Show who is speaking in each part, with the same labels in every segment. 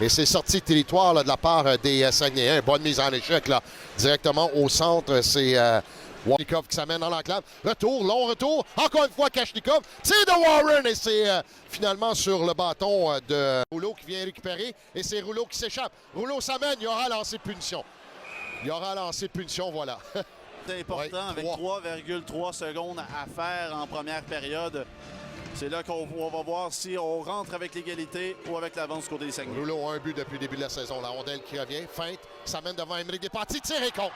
Speaker 1: Et c'est sorti de territoire là, de la part des Saguenayens. Bonne mise en échec là, directement au centre. C'est Kashnikov qui s'amène dans l'enclave. Retour, long retour. Encore une fois, Kashnikov. C'est de Warren et c'est finalement sur le bâton de Rouleau qui vient récupérer. Et c'est Rouleau qui s'échappe. Rouleau s'amène. Il y aura lancé punition. Il y aura lancé punition, voilà.
Speaker 2: C'est important avec 3,3 secondes à faire en première période. C'est là qu'on va voir si on rentre avec l'égalité ou avec l'avance du côté des Saguenay.
Speaker 1: Rouleau a un but depuis le début de la saison. La rondelle qui revient, feinte, s'amène devant Émeric Despatie, tire et compte.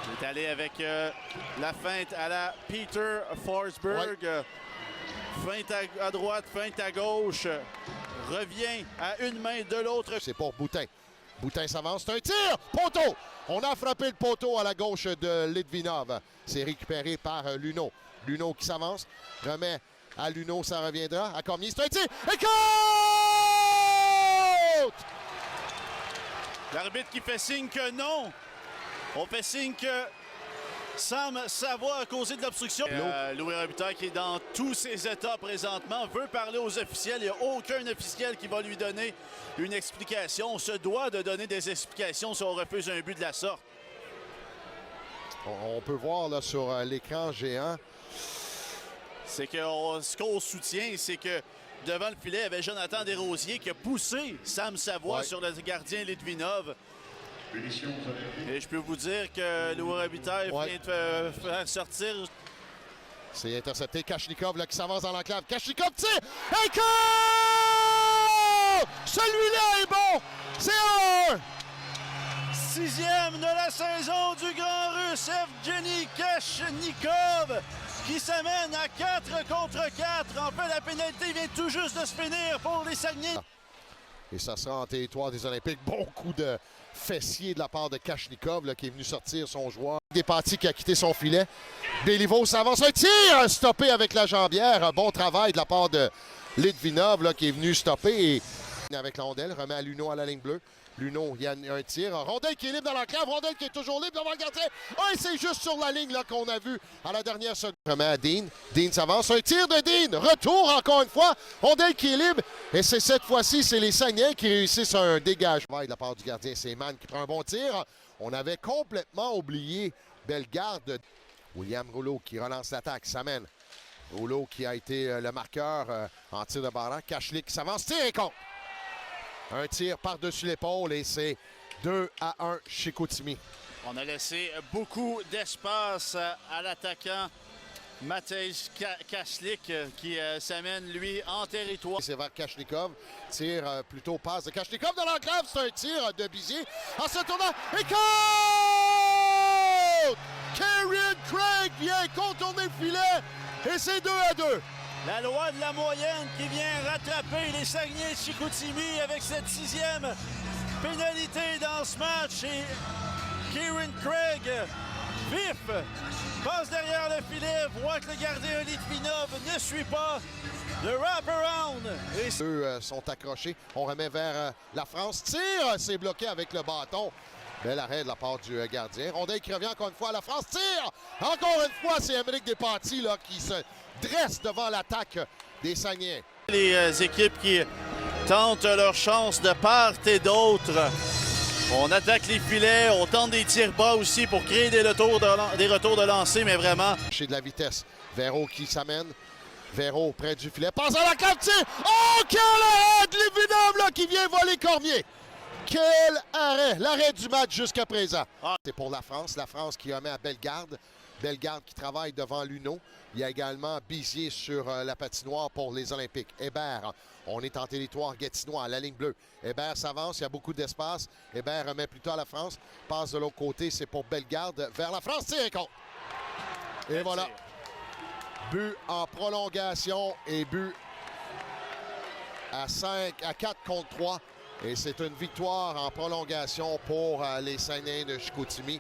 Speaker 2: Il est allé avec la feinte à la Peter Forsberg. Ouais. Feinte à droite, feinte à gauche. Revient à une main de l'autre.
Speaker 1: C'est pour Boutin. Boutin s'avance, c'est un tir! Poteau! On a frappé le poteau à la gauche de Litvinov. C'est récupéré par Luneau. Luneau qui s'avance, remet à Luneau, ça reviendra. À Cormier, c'est un tir! Et compte!
Speaker 2: L'arbitre qui fait signe que non. On fait signe que Sam Savoie a causé de l'obstruction. Louis Robitaille qui est dans tous ses états présentement veut parler aux officiels. Il n'y a aucun officiel qui va lui donner une explication. On se doit de donner des explications si on refuse un but de la sorte.
Speaker 1: On peut voir là, sur l'écran géant.
Speaker 2: C'est que ce qu'on soutient, c'est que devant le filet, il y avait Jonathan Desrosiers qui a poussé Sam Savoie sur le gardien Litvinov. Et je peux vous dire que Louis Robitaille vient de faire sortir.
Speaker 1: C'est intercepté. Kashnikov là, qui s'avance dans l'enclave. Kashnikov tire! Et goal! Celui-là est bon! C'est un!
Speaker 2: 6e de la saison du Grand Russe, Evgeny Kashnikov, qui s'amène à 4 contre 4. En fait, la pénalité vient tout juste de se finir pour les Saguenay.
Speaker 1: Et ça sera en territoire des Olympiques. Bon coup de fessier de la part de Kashnikov là, qui est venu sortir son joueur. Despatie qui a quitté son filet. Béliveau s'avance. Un tir stoppé avec la jambière. Un bon travail de la part de Litvinov là, qui est venu stopper. Et avec la rondelle, remet à Luneau à la ligne bleue. Luneau, il y a un tir. Rondelle qui est libre dans l'enclave. Rondelle qui est toujours libre devant le gardien. Et c'est juste sur la ligne là, qu'on a vu à la dernière seconde. Remet à Dean. Dean s'avance. Un tir de Dean. Retour encore une fois. Rondelle qui est libre. Et c'est cette fois-ci, c'est les Saguenayens qui réussissent un dégagement. De la part du gardien, c'est Mann qui prend un bon tir. On avait complètement oublié Bellegarde. William Rouleau qui relance l'attaque. S'amène. Rouleau qui a été le marqueur en tir de barrage. Kashlik qui s'avance. Tir et compte. Un tir par-dessus l'épaule et c'est 2-1 chez Chicoutimi.
Speaker 2: On a laissé beaucoup d'espace à l'attaquant Matej Kashlik qui s'amène, lui, en territoire.
Speaker 1: C'est vers Kashnikov. Tir plutôt passe de Kashnikov dans l'enclave. C'est un tir de Bizier. En se tournant. Et compte! Kieran Craig vient contourner le filet. Et c'est 2-2.
Speaker 2: La loi de la moyenne qui vient rattraper les Saguenay de Chicoutimi avec cette 6e pénalité dans ce match. Et Kieran Craig, vif, passe derrière le filet, voit que le gardien Litvinov ne suit pas le wrap-around.
Speaker 1: Les deux sont accrochés. On remet vers la France. Tire, c'est bloqué avec le bâton. Bel arrêt de la part du gardien. Rondelle qui revient encore une fois à la France. Tire! Encore une fois, c'est Émeric Despatie là, qui se dresse devant l'attaque des Saguenayens.
Speaker 2: Les équipes qui tentent leur chance de part et d'autre. On attaque les filets, on tente des tirs bas aussi pour créer des retours de lancer, mais vraiment...
Speaker 1: Chez de la vitesse. Véro qui s'amène. Véro près du filet. Passe à la cave, tire! Oh, quel arrêt de Litvinov là, qui vient voler Cormier! Quel arrêt! L'arrêt du match jusqu'à présent. C'est pour la France qui remet à Bellegarde. Bellegarde qui travaille devant Luneau. Il y a également Bizier sur la patinoire pour les Olympiques. Hébert, on est en territoire gatinois, à la ligne bleue. Hébert s'avance, il y a beaucoup d'espace. Hébert remet plutôt à la France. Passe de l'autre côté, c'est pour Bellegarde vers la France. Tire et compte. Et voilà. But en prolongation et but à 4 contre 3. Et c'est une victoire en prolongation pour les Saguenayens de Chicoutimi.